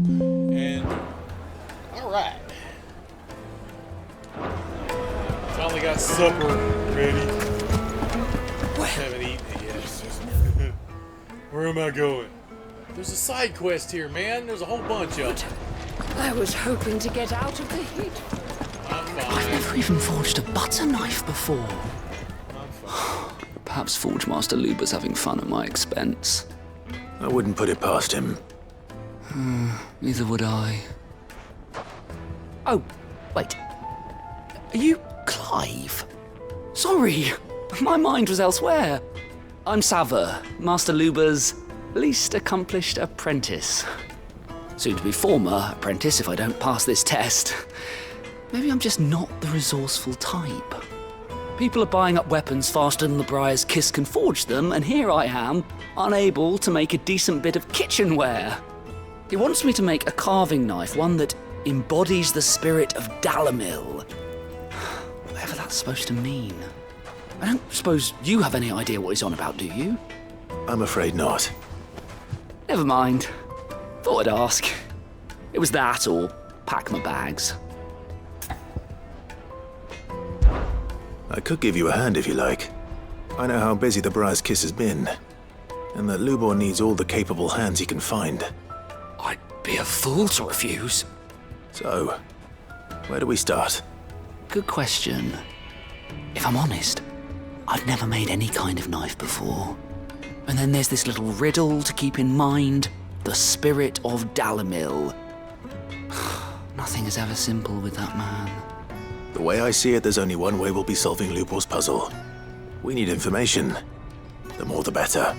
And alright. Finally got supper ready. Haven't eaten it yet. Where am I going? There's a side quest here, man. There's a whole bunch of them. I was hoping to get out of the heat. I'm fine. I've never even forged a butter knife before. I'm fine. Perhaps Forge Master Luber's having fun at my expense. I wouldn't put it past him. Neither would I. Oh, wait. Are you Clive? Sorry, my mind was elsewhere. I'm Sava, Master Luber's least accomplished apprentice. Soon to be former apprentice if I don't pass this test. Maybe I'm just not the resourceful type. People are buying up weapons faster than the Briar's Kiss can forge them, and here I am, unable to make a decent bit of kitchenware. He wants me to make a carving knife, one that embodies the spirit of Dalamil. Whatever that's supposed to mean. I don't suppose you have any idea what he's on about, do you? I'm afraid not. Never mind. Thought I'd ask. It was that or pack my bags. I could give you a hand if you like. I know how busy the Briar's Kiss has been, and that Lubor needs all the capable hands he can find. I'd be a fool to refuse. So, where do we start? Good question. If I'm honest, I've never made any kind of knife before. And then there's this little riddle to keep in mind. The spirit of Dalamil. Nothing is ever simple with that man. The way I see it, there's only one way we'll be solving Lubor's puzzle. We need information. The more the better.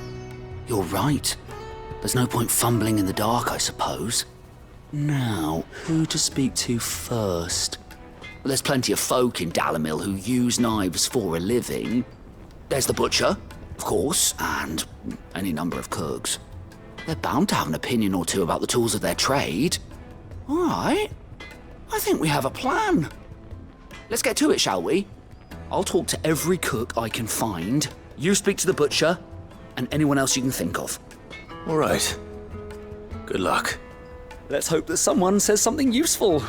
You're right. There's no point fumbling in the dark, I suppose. Now, who to speak to first? Well, there's plenty of folk in Dalamil who use knives for a living. There's the butcher, of course, and any number of cooks. They're bound to have an opinion or two about the tools of their trade. All right. I think we have a plan. Let's get to it, shall we? I'll talk to every cook I can find. You speak to the butcher, and anyone else you can think of. All right. Good luck. Let's hope that someone says something useful.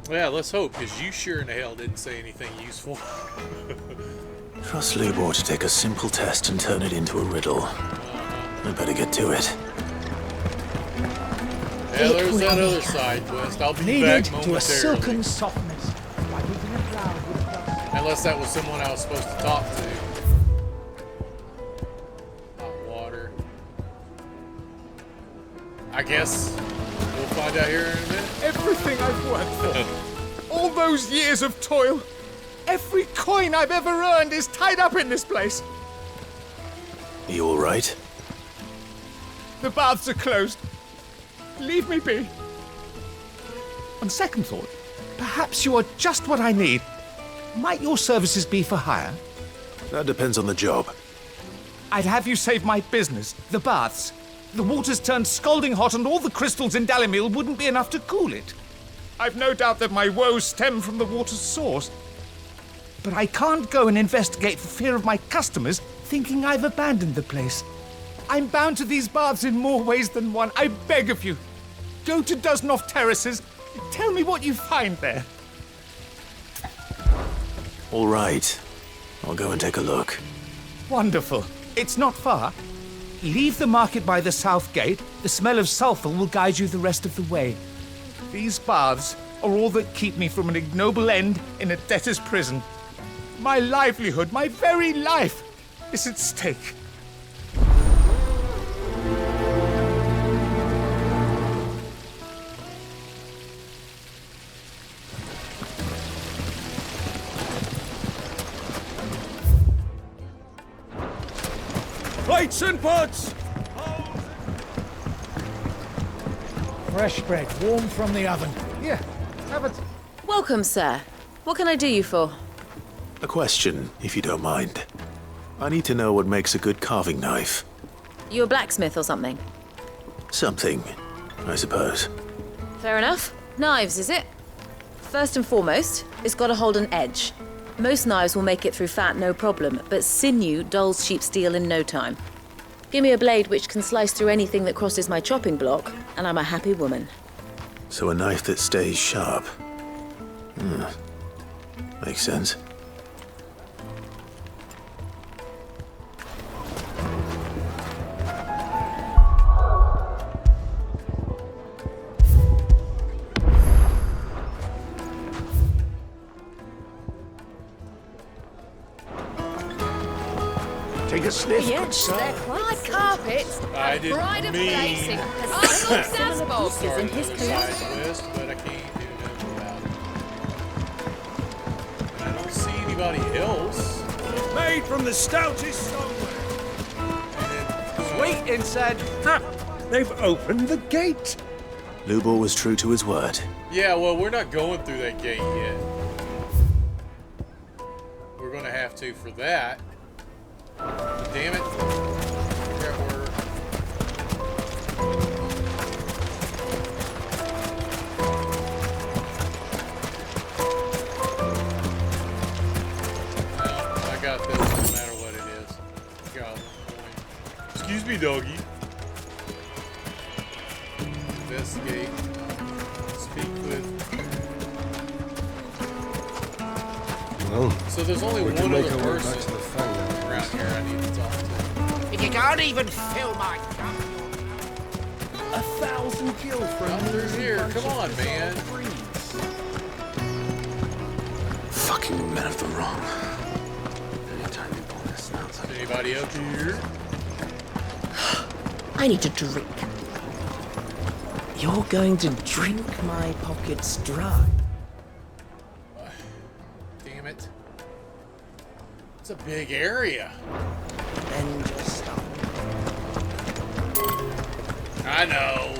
Yeah, let's hope, because you sure in the hell didn't say anything useful. Trust Lubor to take a simple test and turn it into a riddle. I better get to it. Yeah, there's that other side quest. I'll be back momentarily. To a silken softness, like within a cloud with dust. Unless that was someone I was supposed to talk to. Hot water. I guess we'll find out here in a minute. Everything I've worked for, all those years of toil, every coin I've ever earned is tied up in this place. You all right? The baths are closed. Leave me be. On second thought, perhaps you are just what I need. Might your services be for hire? That depends on the job. I'd have you save my business, the baths. The water's turned scalding hot and all the crystals in Dalamil wouldn't be enough to cool it. I've no doubt that my woes stem from the water's source. But I can't go and investigate for fear of my customers thinking I've abandoned the place. I'm bound to these baths in more ways than one. I beg of you. Go to Dusnoff Terraces. Tell me what you find there. All right. I'll go and take a look. Wonderful. It's not far. Leave the market by the south gate. The smell of sulfur will guide you the rest of the way. These baths are all that keep me from an ignoble end in a debtor's prison. My livelihood, my very life, is at stake. Plates and pots! Fresh bread, warm from the oven. Here, have it. Welcome, sir. What can I do you for? A question, if you don't mind. I need to know what makes a good carving knife. You a blacksmith or something? Something, I suppose. Fair enough. Knives, is it? First and foremost, it's got to hold an edge. Most knives will make it through fat, no problem, but sinew dulls cheap steel in no time. Give me a blade which can slice through anything that crosses my chopping block, and I'm a happy woman. So a knife that stays sharp. Makes sense. Take a sniff, Yeah, good sir. They're quite carpets. I didn't Pride of mean- placing. Unsuccessful. Is in his Side coat. quest, but I can't do nothing about it. I don't see anybody else. Made from the stoutest stoneware. And Wait inside. Ha! They've opened the gate. Lubor was true to his word. yeah, well, we're not going through that gate yet. We're gonna have to for that. Damn it. Figure out where. Well, I got this no matter what it is. Got one point. Excuse me, doggy. Investigate. Speak with. Well, So there's only we one can make other our way back person to the Fang now. around here I need to talk to. If you can't even fill my cup, 1,000 gil for Come through here. Come on, man. Fucking men of the wrong. Anytime you pull this nonsense. Is anybody up here? I need a drink. You're going to drink my pockets dry. Damn it. It's a big area. Then just stop. I know.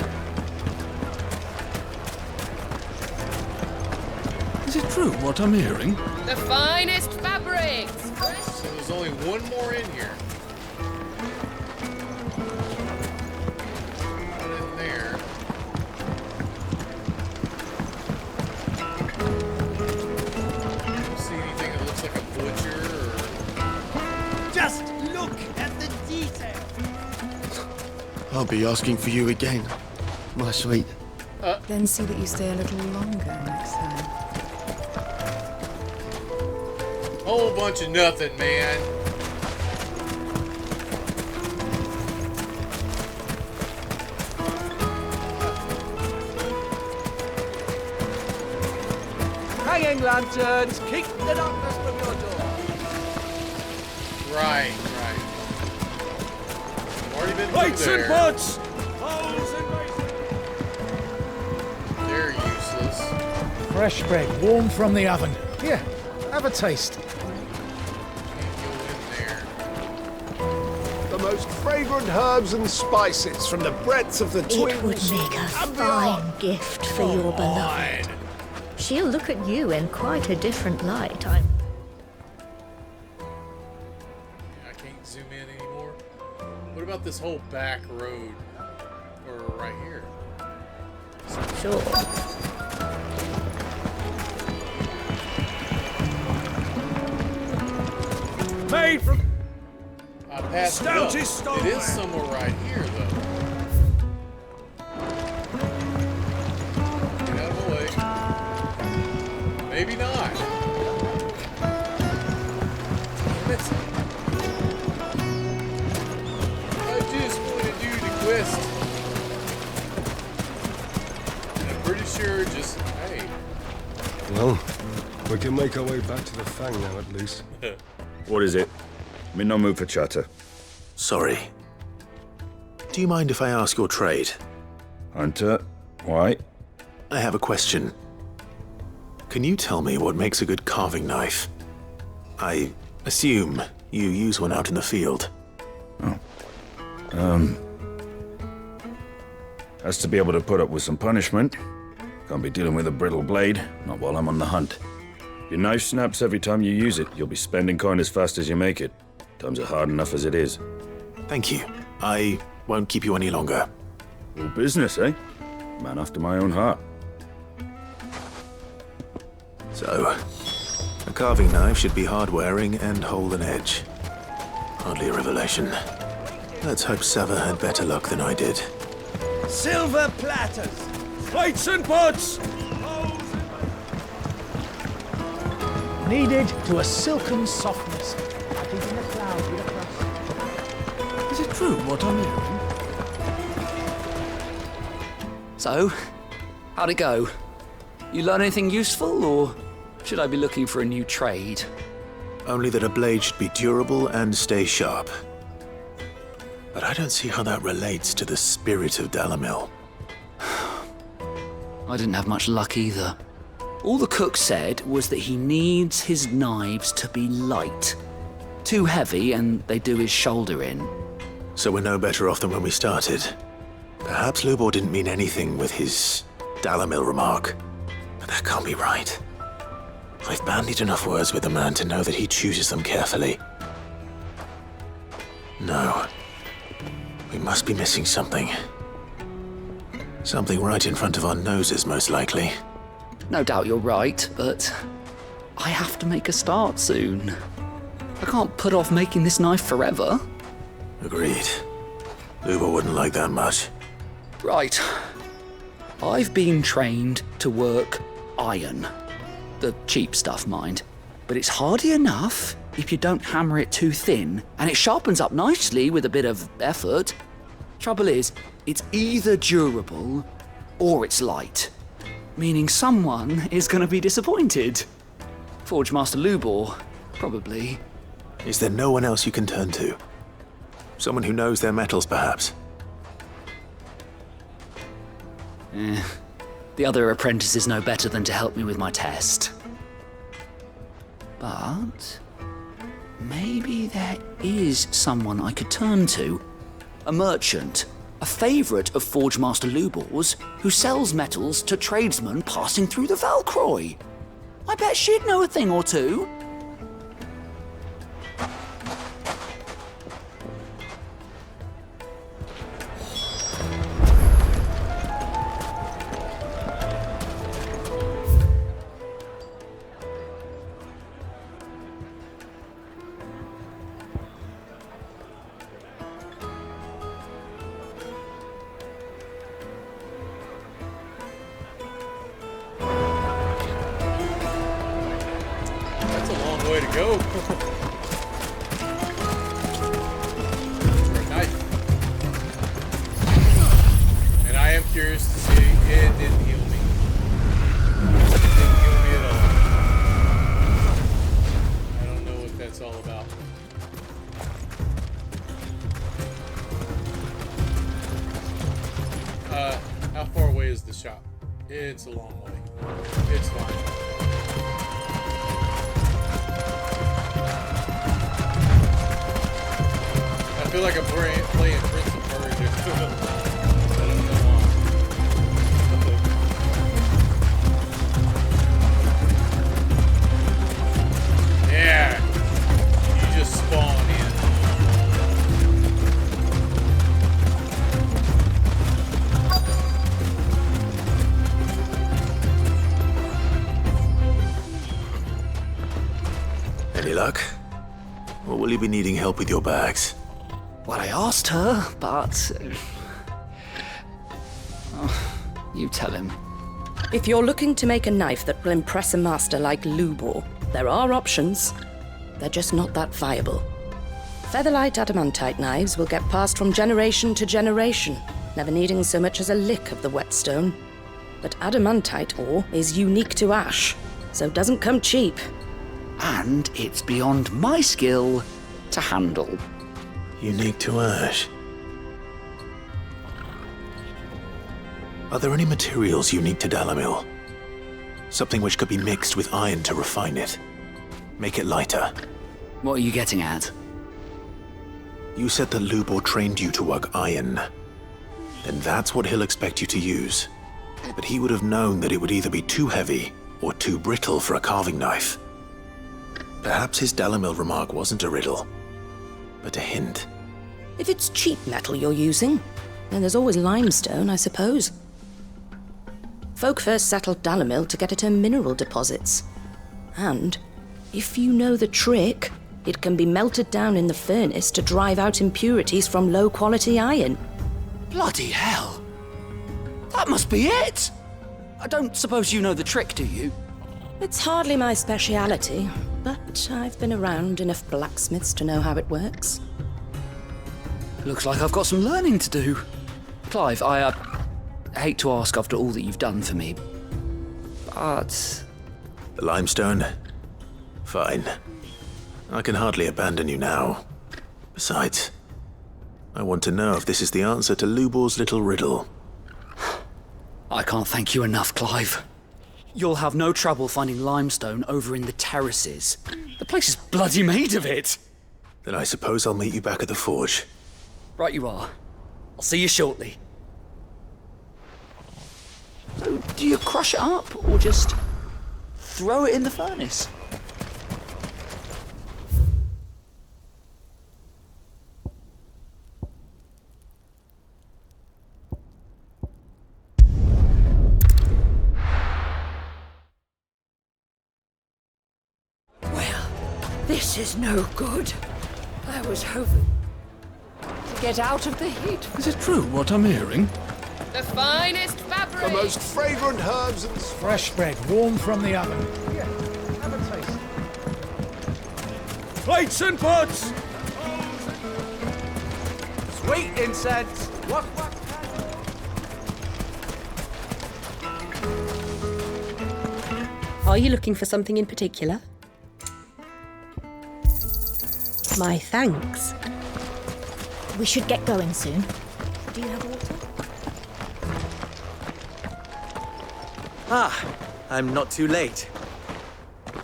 Is it true what I'm hearing? The finest fabrics. So there's only one more in here. One in there. Don't see anything that looks like a butcher or... Just look at the detail. I'll be asking for you again, my sweet. Then see that you stay a little longer next time. Whole bunch of nothing, man. Hanging lanterns, keep the darkness from your door. Right, right. I've already been Lights through and there. pots! Holes and basins! They're useless. Fresh bread, warm from the oven. Here, have a taste. Can't go in there. The most fragrant herbs and spices from the breadths of the twins. It would make a fine gift for your beloved. She'll look at you in quite a different light. I can't zoom in anymore. What about this whole back road? Or right here? Sure. Made from I passed it up. Stoutest It stoneware. is somewhere right here, though. Get out of the way. Maybe not. Damn it. I just want to do the quest. And I'm pretty sure just, hey. Well, we can make our way back to the Fang now, at least. What is it? I'm in no mood for chatter. Sorry. Do you mind if I ask your trade? Hunter, why? I have a question. Can you tell me what makes a good carving knife? I assume you use one out in the field. Has to be able to put up with some punishment. Can't be dealing with a brittle blade, not while I'm on the hunt. Your knife snaps every time you use it. You'll be spending coin as fast as you make it. Times are hard enough as it is. Thank you. I won't keep you any longer. All business, eh? Man after my own heart. So, a carving knife should be hard-wearing and hold an edge. Hardly a revelation. Let's hope Sava had better luck than I did. Silver platters! Plates and pots! Kneaded to a silken softness. Added in a cloud with a crust. Is it true what I'm hearing? So, how'd it go? You learn anything useful, or should I be looking for a new trade? Only that a blade should be durable and stay sharp. But I don't see how that relates to the spirit of Dalamil. I didn't have much luck either. All the cook said was that he needs his knives to be light. Too heavy and they do his shoulder in. So we're no better off than when we started. Perhaps Lubor didn't mean anything with his Dalamil remark. But that can't be right. I've bandied enough words with the man to know that he chooses them carefully. No. We must be missing something. Something right in front of our noses, most likely. No doubt you're right, but I have to make a start soon. I can't put off making this knife forever. Agreed. Lubor wouldn't like that much. Right. I've been trained to work iron. The cheap stuff, mind. But it's hardy enough if you don't hammer it too thin, and it sharpens up nicely with a bit of effort. Trouble is, it's either durable or it's light. Meaning someone is going to be disappointed. Forge Master Lubor, probably. Is there no one else you can turn to? Someone who knows their metals, perhaps? The other apprentices know better than to help me with my test. But maybe there is someone I could turn to. A merchant, a favourite of Forge Master Lubor's, who sells metals to tradesmen passing through the Valcroy. I bet she'd know a thing or two. Way to go. And I am curious to see it didn't heal me. It didn't heal me at all. I don't know what that's all about. How far away is the shop? It's a long way. It's fine. I feel like I'm playing Prince of Persia. I don't know why. Yeah. You just spawn in. Any luck? Or will you be needing help with your bags? Well, I asked her, but... you tell him. If you're looking to make a knife that will impress a master like Lubor, there are options. They're just not that viable. Featherlight adamantite knives will get passed from generation to generation, never needing so much as a lick of the whetstone. But adamantite ore is unique to ash, so it doesn't come cheap. And it's beyond my skill to handle. Unique to ash. Are there any materials unique to Dalamil? Something which could be mixed with iron to refine it. Make it lighter. What are you getting at? You said that Lubor trained you to work iron. Then that's what he'll expect you to use. But he would have known that it would either be too heavy or too brittle for a carving knife. Perhaps his Dalamil remark wasn't a riddle, but a hint. If it's cheap metal you're using, then there's always limestone, I suppose. Folk first settled Dalamil to get at her mineral deposits. And if you know the trick, It can be melted down in the furnace to drive out impurities from low-quality iron. Bloody hell! That must be it! I don't suppose you know the trick, do you? It's hardly my speciality, but I've been around enough blacksmiths to know how it works. Looks like I've got some learning to do. Clive, I hate to ask after all that you've done for me, but... The limestone? Fine. I can hardly abandon you now. Besides, I want to know if this is the answer to Lubor's little riddle. I can't thank you enough, Clive. You'll have no trouble finding limestone over in the terraces. The place is bloody made of it. Then I suppose I'll meet you back at the forge. Right you are. I'll see you shortly. So, do you crush it up, or just throw it in the furnace? This is no good. I was hoping to get out of the heat. Is it true what I'm hearing? The finest fabric. The most fragrant herbs and Fresh bread, warm from the oven. Here, have a taste. Plates and pots! Sweet incense. What? Are you looking for something in particular? My thanks. We should get going soon. Do you have water? Ah, I'm not too late.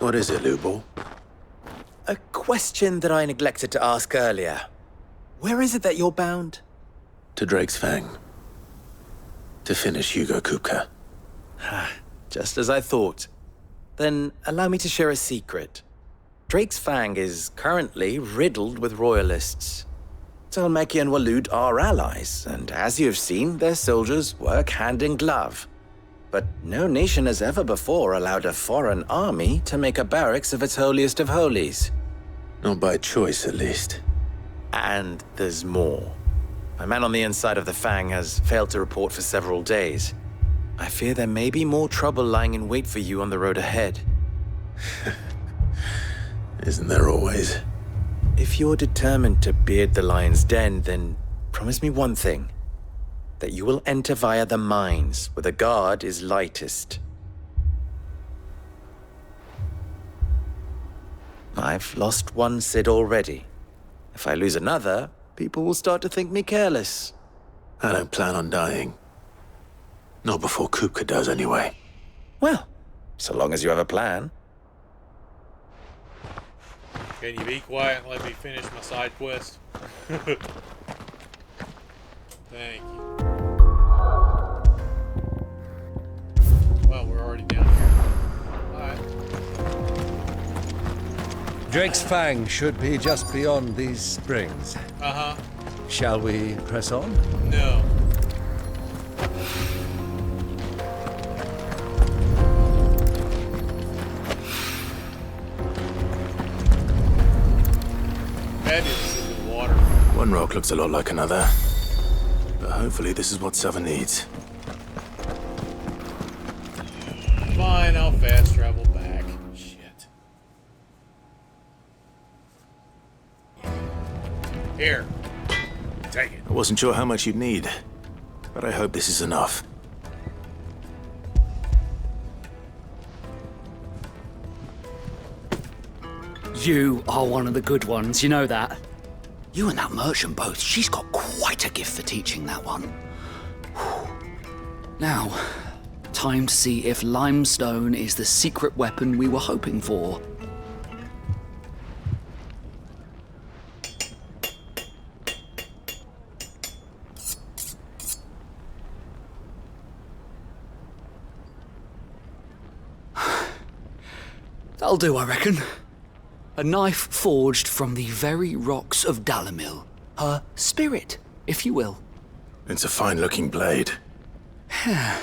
What is it, Lubor? A question that I neglected to ask earlier. Where is it that you're bound? To Drake's Fang. To finish Hugo Kupka. Just as I thought. Then allow me to share a secret. Drake's Fang is currently riddled with royalists. Talmeki and Walud are allies, and as you have seen, their soldiers work hand in glove. But no nation has ever before allowed a foreign army to make a barracks of its holiest of holies. Not by choice, at least. And there's more. My man on the inside of the Fang has failed to report for several days. I fear there may be more trouble lying in wait for you on the road ahead. Isn't there always? If you're determined to beard the lion's den, then promise me one thing. That you will enter via the mines, where the guard is lightest. I've lost one Cid already. If I lose another, people will start to think me careless. I don't plan on dying. Not before Kupka does, anyway. Well, so long as you have a plan. Can you be quiet and let me finish my side quest? Thank you. Well, we're already down here. Alright. Drake's Fang should be just beyond these springs. Uh-huh. Shall we press on? No. That is in the water. One rock looks a lot like another. But hopefully this is what Sava needs. Fine, I'll fast travel back. Shit. Here. Take it. I wasn't sure how much you'd need, but I hope this is enough. You are one of the good ones, you know that. You and that merchant both, she's got quite a gift for teaching, that one. Now, time to see if limestone is the secret weapon we were hoping for. That'll do, I reckon. A knife forged from the very rocks of Dalimil. Her spirit, if you will. It's a fine-looking blade. I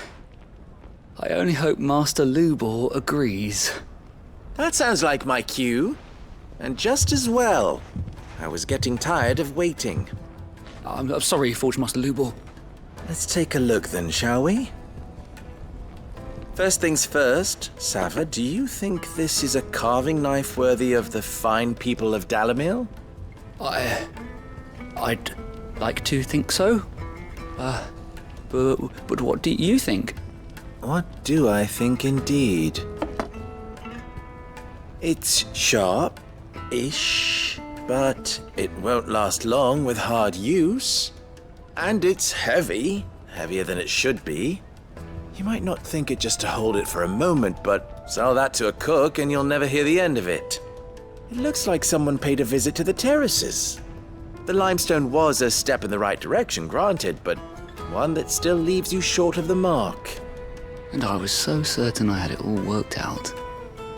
only hope Master Lubor agrees. That sounds like my cue. And just as well. I was getting tired of waiting. I'm sorry, Forge Master Lubor. Let's take a look then, shall we? First things first, Sava, do you think this is a carving knife worthy of the fine people of Dalamil? I'd like to think so. But what do you think? What do I think indeed? It's sharp-ish, but it won't last long with hard use. And it's heavy, heavier than it should be. You might not think it just to hold it for a moment, but sell that to a cook and you'll never hear the end of it. It looks like someone paid a visit to the terraces. The limestone was a step in the right direction, granted, but one that still leaves you short of the mark. And I was so certain I had it all worked out.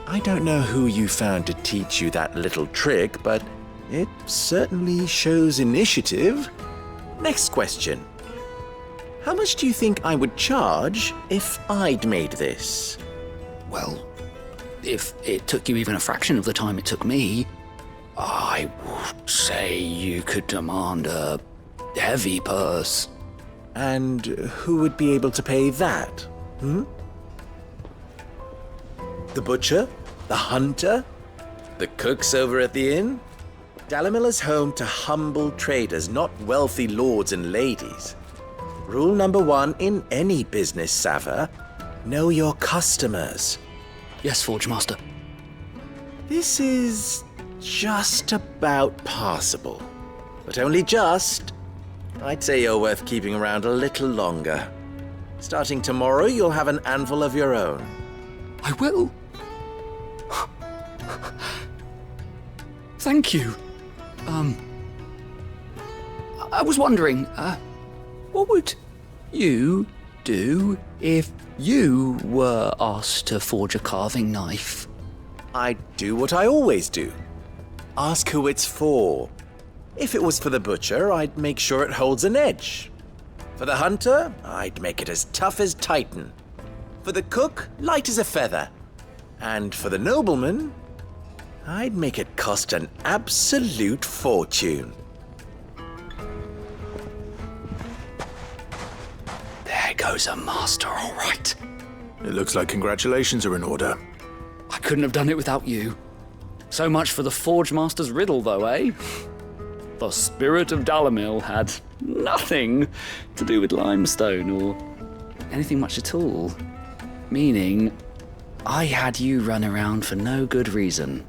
I don't know who you found to teach you that little trick, but it certainly shows initiative. Next question. How much do you think I would charge if I'd made this? Well, if it took you even a fraction of the time it took me, I would say you could demand a heavy purse. And who would be able to pay that? The butcher? The hunter? The cooks over at the inn? Dalamil is home to humble traders, not wealthy lords and ladies. Rule number 1 in any business, Sava: know your customers. Yes, Forge Master. This is just about passable. But only just. I'd say you're worth keeping around a little longer. Starting tomorrow, you'll have an anvil of your own. I will. Thank you. I was wondering, what would you do if you were asked to forge a carving knife? I'd do what I always do. Ask who it's for. If it was for the butcher, I'd make sure it holds an edge. For the hunter, I'd make it as tough as Titan. For the cook, light as a feather. And for the nobleman, I'd make it cost an absolute fortune. There goes a master, all right. It looks like congratulations are in order. I couldn't have done it without you. So much for the Forge Master's riddle, though, eh? The spirit of Dalamil had nothing to do with limestone or anything much at all. Meaning, I had you run around for no good reason.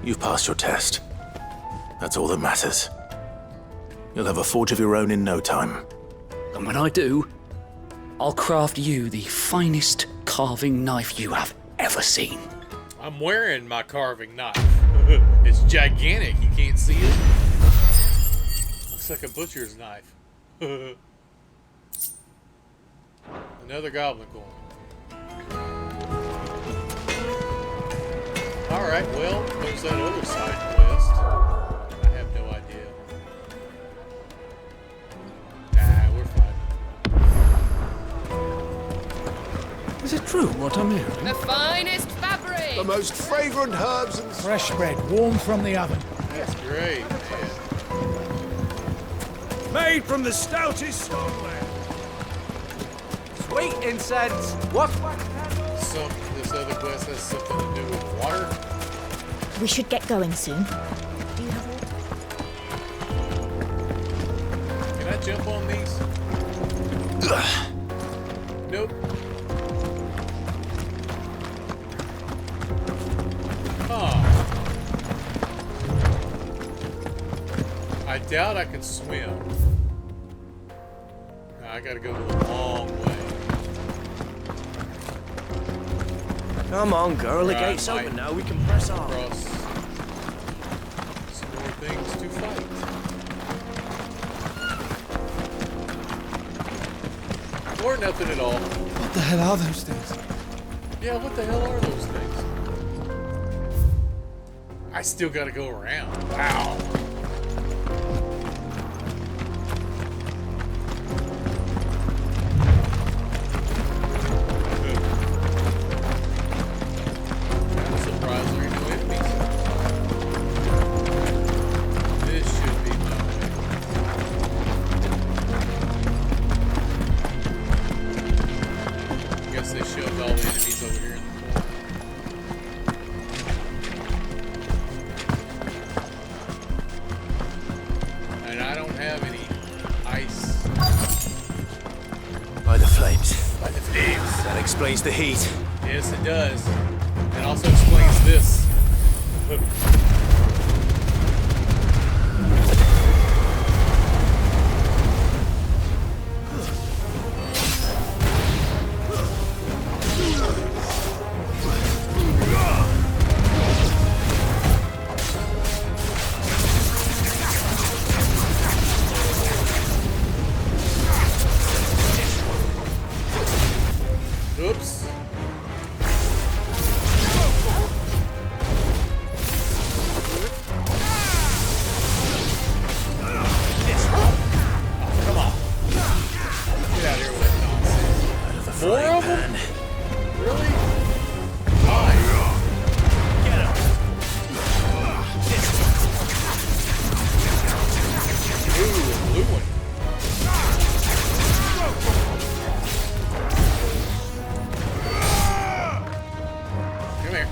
You've passed your test. That's all that matters. You'll have a forge of your own in no time. And when I do, I'll craft you the finest carving knife you have ever seen. I'm wearing my carving knife. It's gigantic. You can't see it. Looks like a butcher's knife. Another goblin coin. Alright, well, there's that other side quest. I have no idea. Nah, we're fine. Is it true what I'm hearing? The finest fabric! The most fragrant herbs and Fresh bread, warm from the oven. That's great, man. Made from the stoutest stoneware. Sweet incense. What? This other quest has something to do with water. We should get going soon. Can I jump on these? Nope. Huh. I doubt I can swim. Now I gotta go the long way. Come on, girl, the Right, gate's might open now, we can press on. Cross some more things to fight. Or nothing at all. What the hell are those things? Yeah, what the hell are those things? I still gotta go around. Wow. I'm surprised there are no enemies. all the enemies over here in the corner. And I don't have any ice. By the flames. By the flames. That explains the heat. Yes, it does. It also explains this. Oops. Come on. Get out of here with that nonsense. Out of the More frying of them? pan. Really? Why? Ooh, a blue one. Come here.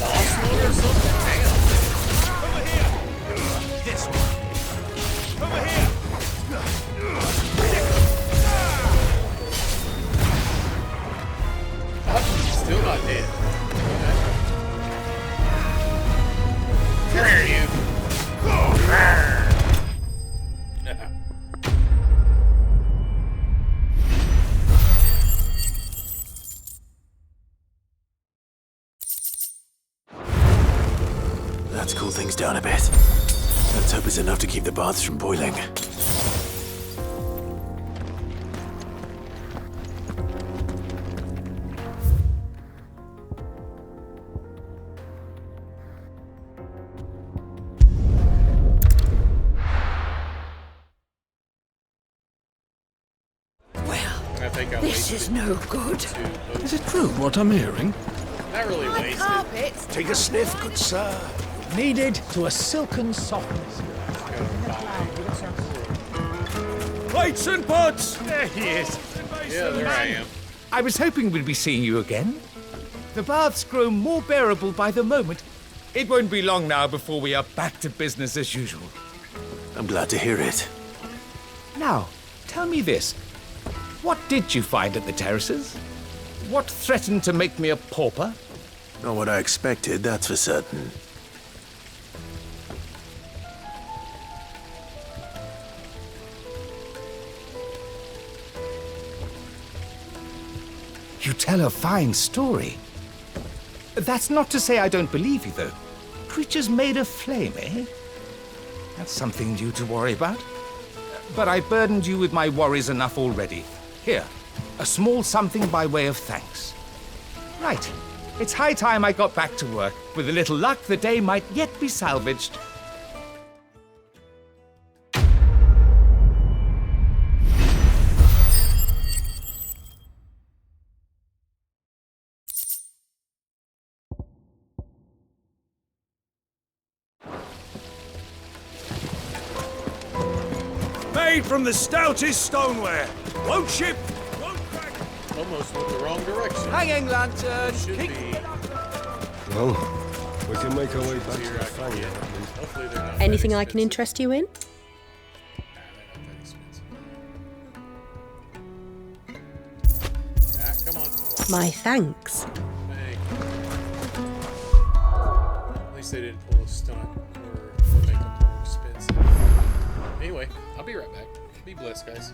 Boss mode or something? Damn. Still not dead. Come here, you. Let's cool things down a bit. Let's hope it's enough to keep the baths from boiling. I think I This is no good. Is it true what I'm hearing? Not really wasted. Take a sniff, good sir. Needed to a silken softness. Plates and pots! There he is. Yeah, there I am. I was hoping we'd be seeing you again. The baths grow more bearable by the moment. It won't be long now before we are back to business as usual. I'm glad to hear it. Now, tell me this. What did you find at the terraces? What threatened to make me a pauper? Not what I expected, that's for certain. You tell a fine story. That's not to say I don't believe you, though. Creatures made of flame, eh? That's something new to worry about. But I burdened you with my worries enough already. Here, a small something by way of thanks. Right. It's high time I got back to work. With a little luck, the day might yet be salvaged. Made from the stoutest stoneware. Won't ship, won't crack. Almost went the wrong direction. Hanging lantern! Should be. Well, we can make our way back to Here the I can fang. get. Hopefully they're not Anything that I can expensive. interest you in? Nah, they're not that expensive. Ah, come on. My thanks. Thank you. At least they didn't pull a stunt or make them more expensive. Anyway, I'll be right back. Be blessed, guys.